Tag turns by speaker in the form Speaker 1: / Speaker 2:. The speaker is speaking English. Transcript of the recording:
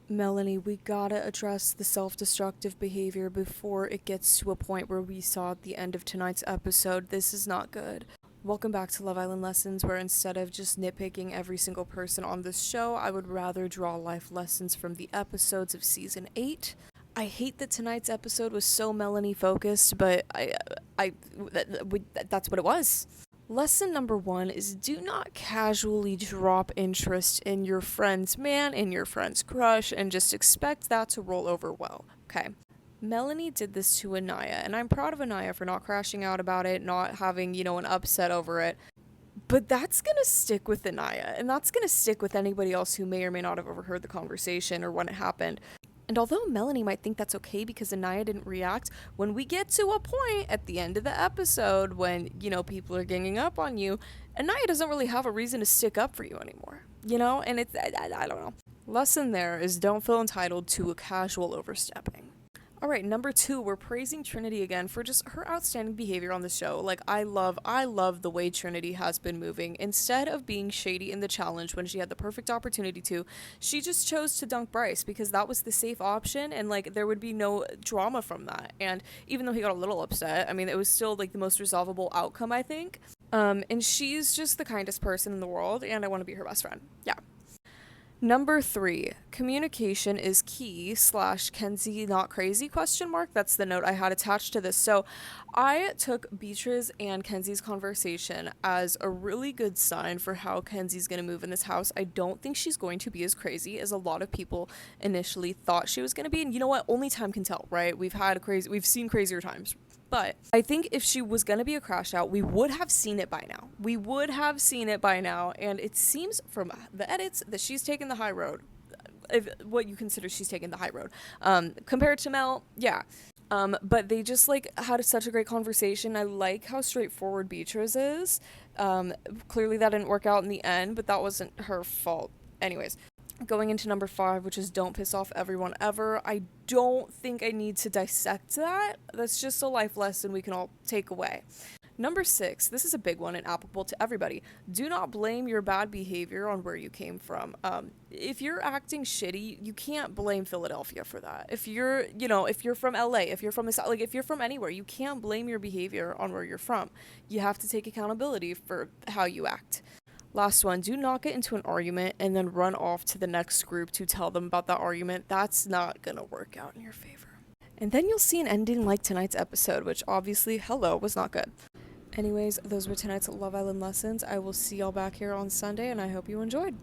Speaker 1: Melanie, we gotta address the self-destructive behavior before it gets to a point where we saw at the end of tonight's episode. This is not good. Welcome back to Love Island Lessons, where instead of just nitpicking every single person on this show, I would rather draw life lessons from the episodes of season 8. I hate that tonight's episode was so Melanie focused, but that's what it was. Lesson number 1 is do not casually drop interest in your friend's man, in your friend's crush, and just expect that to roll over well, okay? Melanie did this to Anaya, and I'm proud of Anaya for not crashing out about it, not having, an upset over it. But that's gonna stick with Anaya, and that's gonna stick with anybody else who may or may not have overheard the conversation or when it happened. And although Melanie might think that's okay because Anaya didn't react, when we get to a point at the end of the episode when, people are ganging up on you, Anaya doesn't really have a reason to stick up for you anymore, And it's, I don't know. Lesson there is don't feel entitled to a casual overstepping. Alright, number 2, we're praising Trinity again for just her outstanding behavior on the show. Like, I love the way Trinity has been moving. Instead of being shady in the challenge when she had the perfect opportunity to, she just chose to dunk Bryce because that was the safe option and, there would be no drama from that. And even though he got a little upset, it was still, the most resolvable outcome, I think. And she's just the kindest person in the world, and I want to be her best friend. Yeah. Number 3, communication is key / Kenzie not crazy ? That's the note I had attached to this. So I took Beatrice and Kenzie's conversation as a really good sign for how Kenzie's going to move in this house. I don't think she's going to be as crazy as a lot of people initially thought she was going to be. And you know what? Only time can tell, right? We've seen crazier times. But I think if she was going to be a crash out, we would have seen it by now. And it seems from the edits that she's taken the high road. If what you consider she's taken the high road. Compared to Mel, yeah. But they just, had such a great conversation. I like how straightforward Beatrice is. Clearly that didn't work out in the end, but that wasn't her fault. Anyways. Going into number 5, which is don't piss off everyone ever. I don't think I need to dissect that. That's just a life lesson we can all take away. Number 6, this is a big one and applicable to everybody. Do not blame your bad behavior on where you came from. If you're acting shitty, you can't blame Philadelphia for that. If you're from LA, if you're from the South, if you're from anywhere, you can't blame your behavior on where you're from. You have to take accountability for how you act. Last one, do not get into an argument and then run off to the next group to tell them about that argument. That's not gonna work out in your favor. And then you'll see an ending like tonight's episode, which obviously, was not good. Anyways, those were tonight's Love Island lessons. I will see y'all back here on Sunday, and I hope you enjoyed.